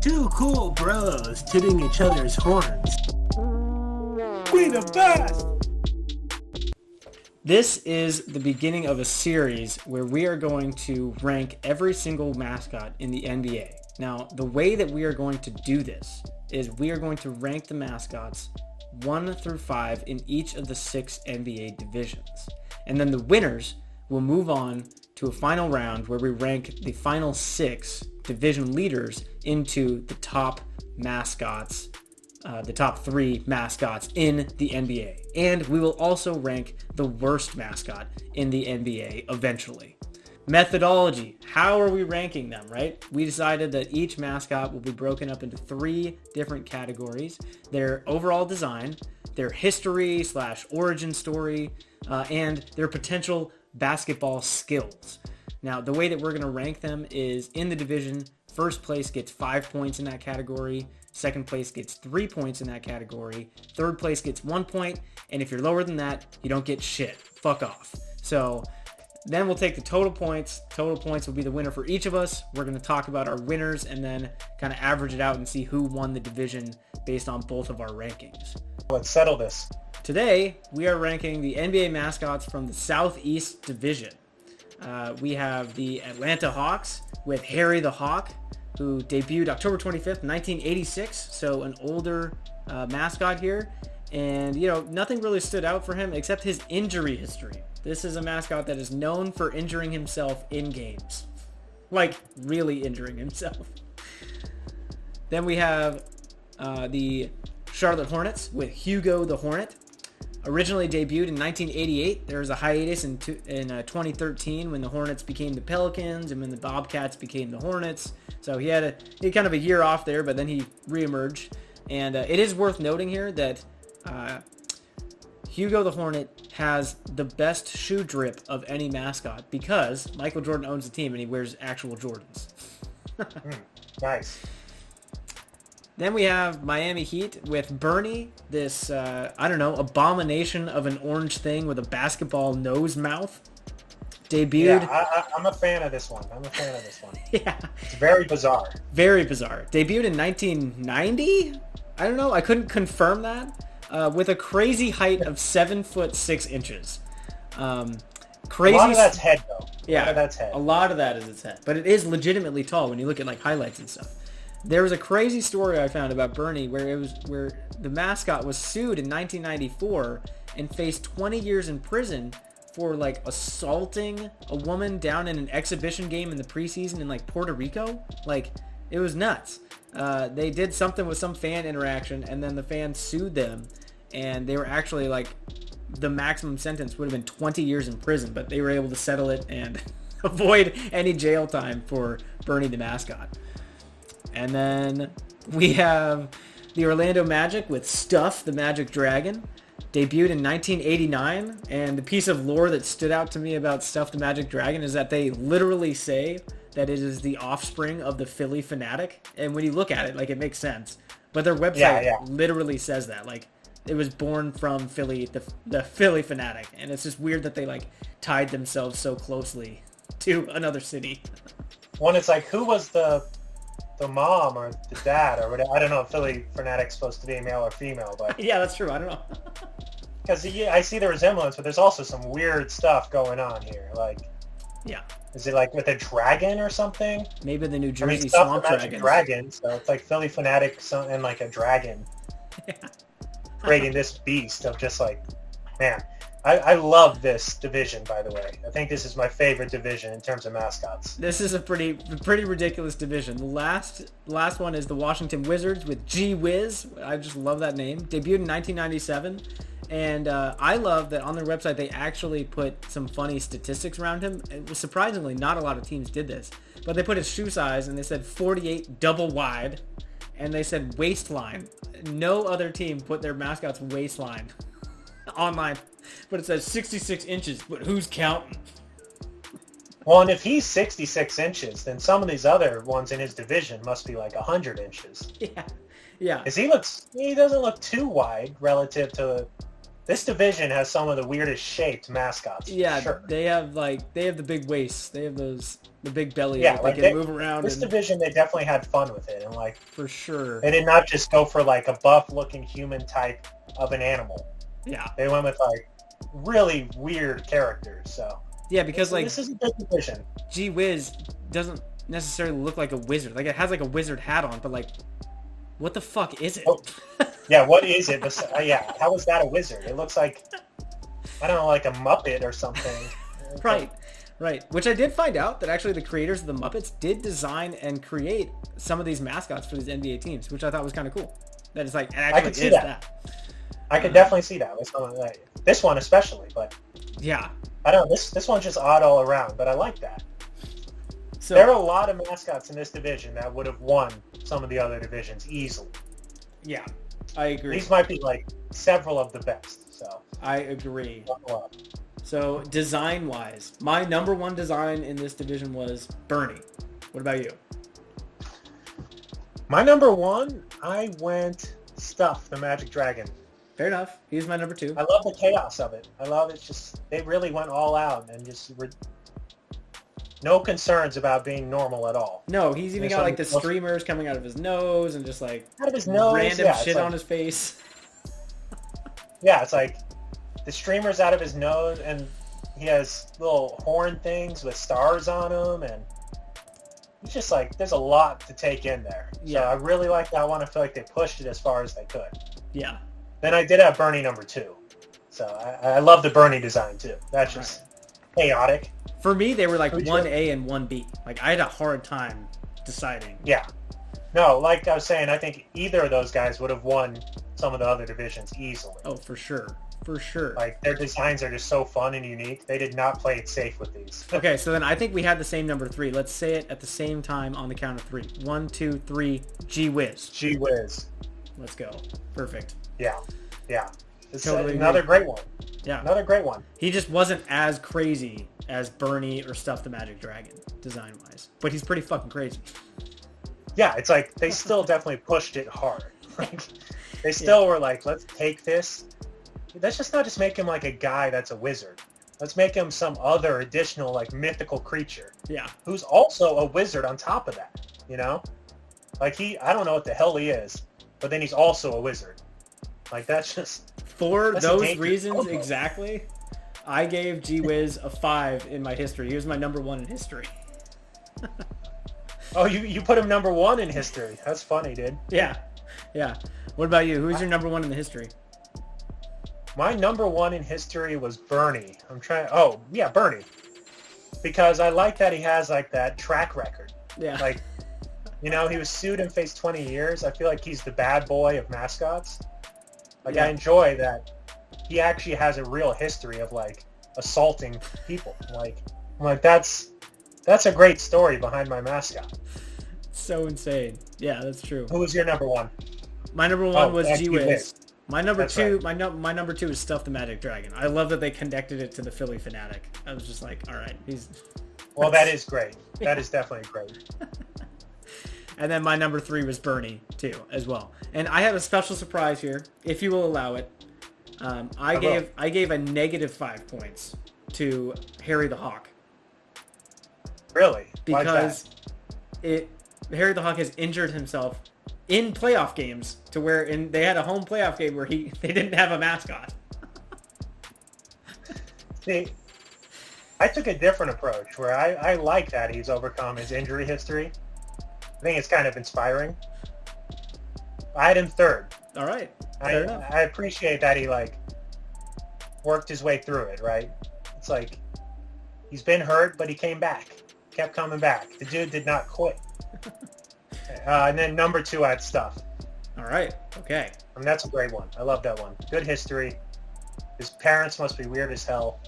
Two cool bros tooting each other's horns. We the best! This is the beginning of a series where we are going to rank every single mascot in the NBA. Now, the way that we are going to do this is we are going to rank the mascots 1 through 5 in each of the 6 NBA divisions. And then the winners will move on to a final round where we rank the final 6 division leaders into the top mascots, the top 3 mascots in the NBA. And we will also rank the worst mascot in the NBA eventually. Methodology. How are we ranking them, right? We decided that each mascot will be broken up into 3 different categories. Their overall design, their history / origin story, and their potential basketball skills. Now, the way that we're going to rank them is in the division, first place gets 5 points in that category, second place gets 3 points in that category, third place gets 1 point, and if you're lower than that, you don't get shit. Fuck off. So then we'll take the total points. Total points will be the winner for each of us. We're going to talk about our winners and then kind of average it out and see who won the division based on both of our rankings. Let's settle this. Today, we are ranking the NBA mascots from the Southeast Division. We have the Atlanta Hawks with Harry the Hawk, who debuted October 25th, 1986, so an older mascot here. And, nothing really stood out for him except his injury history. This is a mascot that is known for injuring himself in games. Like, really injuring himself. Then we have the Charlotte Hornets with Hugo the Hornet. Originally debuted in 1988. There was a hiatus in 2013 when the Hornets became the Pelicans and when the Bobcats became the Hornets. So he had kind of a year off there, but then he reemerged. And it is worth noting here that Hugo the Hornet has the best shoe drip of any mascot because Michael Jordan owns the team and he wears actual Jordans. Nice. Then we have Miami Heat with Bernie, this, abomination of an orange thing with a basketball nose mouth. Debuted. Yeah, I'm a fan of this one. Yeah. It's very bizarre. Very bizarre. Debuted in 1990? I don't know. I couldn't confirm that. With a crazy height of 7'6". Crazy. A lot of that's head, though. Yeah, a lot of that is its head. But it is legitimately tall when you look at highlights and stuff. There was a crazy story I found about Bernie where the mascot was sued in 1994 and faced 20 years in prison for assaulting a woman down in an exhibition game in the preseason in Puerto Rico. It was nuts. They did something with some fan interaction and then the fans sued them and they were actually the maximum sentence would have been 20 years in prison, but they were able to settle it and avoid any jail time for Bernie the mascot. And then we have the Orlando Magic with Stuff the Magic Dragon. Debuted in 1989. And the piece of lore that stood out to me about Stuff the Magic Dragon is that they literally say that it is the offspring of the Philly Fanatic. And when you look at it, it makes sense. But their website literally says that. It was born from Philly, the Philly Fanatic. And it's just weird that they tied themselves so closely to another city. One, it's who was the mom or the dad or whatever. I don't know if Philly Fanatic's supposed to be male or female, but yeah, that's true. I don't know. Because I see the resemblance, but there's also some weird stuff going on here. Yeah, is it with a dragon or something? Maybe the New Jersey Swamp Dragons. Dragon, so it's Philly Fanatic and a dragon, creating this beast of just man. I love this division, by the way. I think this is my favorite division in terms of mascots. This is a pretty ridiculous division. The last one is the Washington Wizards with Gee Whiz. I just love that name. Debuted in 1997. And I love that on their website they actually put some funny statistics around him. Surprisingly, not a lot of teams did this. But they put his shoe size and they said 48 double wide. And they said waistline. No other team put their mascot's waistline online. But it says 66 inches, but who's counting? Well, and if he's 66 inches, then some of these other ones in his division must be 100 inches. Yeah. Because he doesn't look too wide relative to This division has some of the weirdest shaped mascots. Yeah, sure. they have the big waists. They have the big bellies Yeah, that like they can move around. This division, they definitely had fun with it, and like for sure. they did not just go for like a buff-looking human type of an animal. Yeah, they went with like really weird characters. So yeah, because like this is a good division. Gee Whiz doesn't necessarily look like a wizard. Like it has like a wizard hat on, but like, what the fuck is it? Oh, yeah, what is it? Yeah, how is that a wizard? It looks like, I don't know, like a Muppet or something. Right. Which I did find out that actually the creators of the Muppets did design and create some of these mascots for these NBA teams, which I thought was kind of cool. That it's like it actually is that. I could definitely see that with some of this one especially, but yeah, I don't know. This one's just odd all around, but I like that. So there are a lot of mascots in this division that would have won some of the other divisions easily. Yeah, I agree. These might be like several of the best. So I agree. So design-wise, my number one design in this division was Bernie. What about you? My number one, I went Stuff the Magic Dragon. Fair enough. He's my number two. I love the chaos of it. I love it. Just they really went all out and just no concerns about being normal at all. No, he's even got like the streamers coming out of his nose and just like out of his nose, random shit on his face. Yeah, it's like the streamers out of his nose, and he has little horn things with stars on them, and it's just like there's a lot to take in there. Yeah, so I really like that one. I feel like they pushed it as far as they could. Yeah. Then I did have Bernie number two, so I love the Bernie design too. That's just chaotic. For me, they were like 1A and 1B. Like I had a hard time deciding. Yeah. No, like I was saying, I think either of those guys would have won some of the other divisions easily. Oh, for sure. For sure. Like their designs are just so fun and unique. They did not play it safe with these. Okay, so then I think we had the same number three. Let's say it at the same time on the count of three. 1, 2, 3. Gee Whiz. Gee Whiz. Let's go. Perfect. Yeah. It's totally another great one. Yeah. Another great one. He just wasn't as crazy as Bernie or Stuff the Magic Dragon, design-wise. But he's pretty fucking crazy. Yeah, it's like they still definitely pushed it hard. Like they still were like, let's take this. Let's just not just make him like a guy that's a wizard. Let's make him some other additional like mythical creature. Yeah. Who's also a wizard on top of that, you know? Like I don't know what the hell he is, but then he's also a wizard. Like that's for those reasons exactly, I gave Gee Whiz a 5 in my history. He was my number one in history. Oh, you put him number one in history. That's funny, dude. Yeah. What about you? Who's your number one in the history? My number one in history was Bernie. Bernie. Because I like that he has like that track record. Yeah. Like, he was sued and faced 20 years. I feel like he's the bad boy of Mascots. Like, I enjoy that he actually has a real history of like assaulting people. Like that's a great story behind my mascot. So insane. Yeah, that's true. Who was your number one? My number one was Gee Whiz. My number two, my number two is Stuff the Magic Dragon. I love that they connected it to the Philly Fanatic. I was just like, all right, Well, that is great. That is definitely great. And then my number 3 was Bernie too, as well. And I have a special surprise here, if you will allow it. I gave a negative 5 points to Harry the Hawk. Really? Because Harry the Hawk has injured himself in playoff games to where they had a home playoff game where they didn't have a mascot. See, I took a different approach where I like that he's overcome his injury history. I think it's kind of inspiring. I had him 3rd. All right. Fair enough. I appreciate that he worked his way through it, right? It's like he's been hurt, but he came back. Kept coming back. The dude did not quit. And then number 2, I had Stuff. All right. Okay. I mean, that's a great one. I love that one. Good history. His parents must be weird as hell.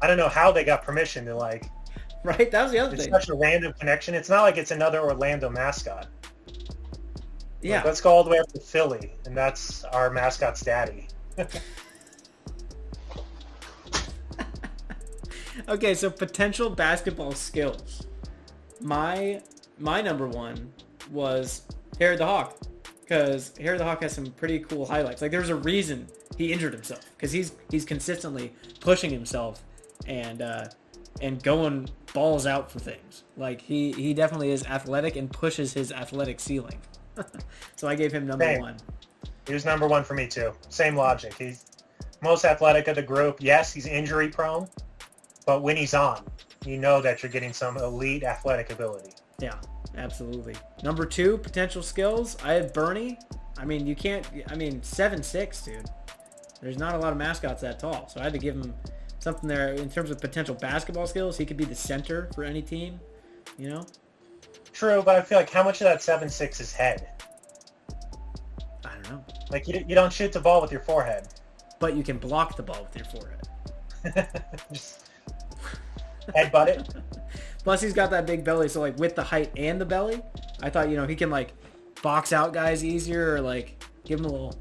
I don't know how they got permission to Right, that was the other thing. It's such a random connection. It's not like it's another Orlando mascot. Yeah. Let's go all the way up to Philly, and that's our mascot's daddy. Okay, so potential basketball skills. My number 1 was Harry the Hawk, because Harry the Hawk has some pretty cool highlights. Like, there's a reason he injured himself because he's consistently pushing himself and going balls out for things. Like he definitely is athletic and pushes his athletic ceiling. So I gave him number Same. 1. He was number 1 for me too. Same logic. He's most athletic of the group. Yes, he's injury prone, but when he's on, you know that you're getting some elite athletic ability. Yeah, absolutely. Number 2, potential skills. I had Bernie. I mean, 7'6", dude. There's not a lot of mascots that tall, so I had to give him something there in terms of potential basketball skills. He could be the center for any team, you know? True, but I feel like how much of that 7'6" is head? I don't know. Like you don't shoot the ball with your forehead. But you can block the ball with your forehead. Just headbutt it. Plus, he's got that big belly, so like with the height and the belly, I thought he can like box out guys easier or like give him a little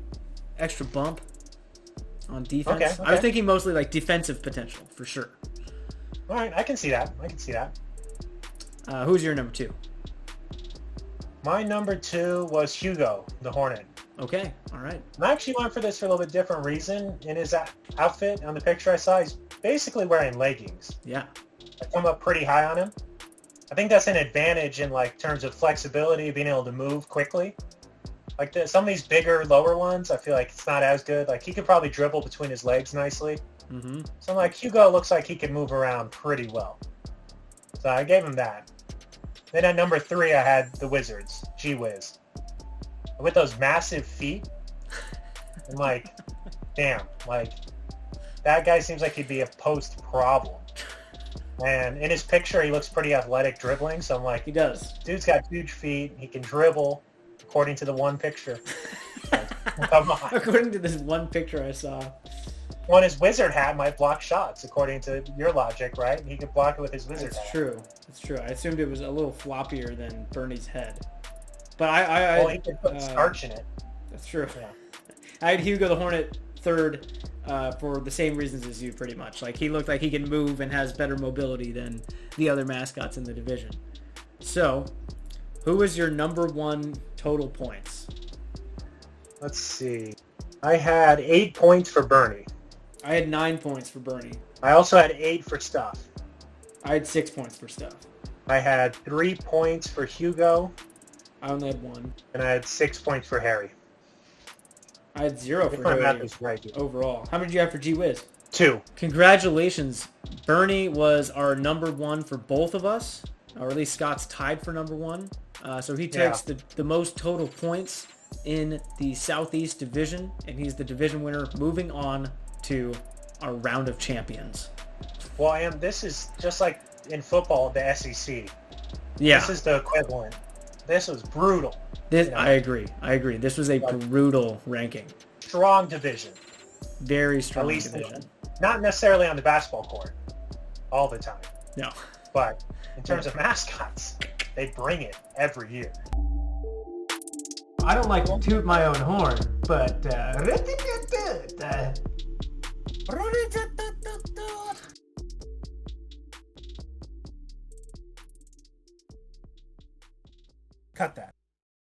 extra bump on defense. Okay. I was thinking mostly like defensive potential for sure. All right, I can see that. Who's your number 2? My number 2 was Hugo, the Hornet. Okay, all right. And I actually went for this for a little bit different reason. In his outfit on the picture I saw, he's basically wearing leggings. Yeah. I come up pretty high on him. I think that's an advantage in like terms of flexibility, being able to move quickly. Like some of these bigger, lower ones, I feel like it's not as good. Like he could probably dribble between his legs nicely. Mm-hmm. So I'm like, Hugo looks like he can move around pretty well. So I gave him that. Then at number 3, I had the Wizards, G-Wiz. With those massive feet, I'm like, damn, like that guy seems like he'd be a post problem. And in his picture, he looks pretty athletic dribbling. So I'm like, He does. dude's got huge feet. He can dribble, according to the one picture. Come on. According to this one picture I saw. Well, his wizard hat might block shots, according to your logic, right? He could block it with his wizard hat. It's true. I assumed it was a little floppier than Bernie's head. But Well, he could put starch in it. That's true. Yeah. I had Hugo the Hornet 3rd for the same reasons as you, pretty much. Like, he looked like he can move and has better mobility than the other mascots in the division. So, who was your number 1 total points? Let's see. I had 8 points for Bernie. I had 9 points for Bernie. I also had 8 for Stuff. I had 6 points for Stuff. I had 3 points for Hugo. I only had 1. And I had 6 points for Harry. I had 0 If for my math Harry is right, dude. overall. How many did you have for G-Wiz? 2. Congratulations. Bernie was our number 1 for both of us, or at least Scott's tied for number 1. So he takes the most total points in the Southeast Division, and he's the division winner, moving on to our round of champions. Well, this is just like in football, the SEC. Yeah. This is the equivalent. This was brutal. I agree. This was a brutal ranking. Strong division. Very strong At least division. Not necessarily on the basketball court all the time. No. But in terms of mascots, they bring it every year. I don't like to toot my own horn, but Cut that.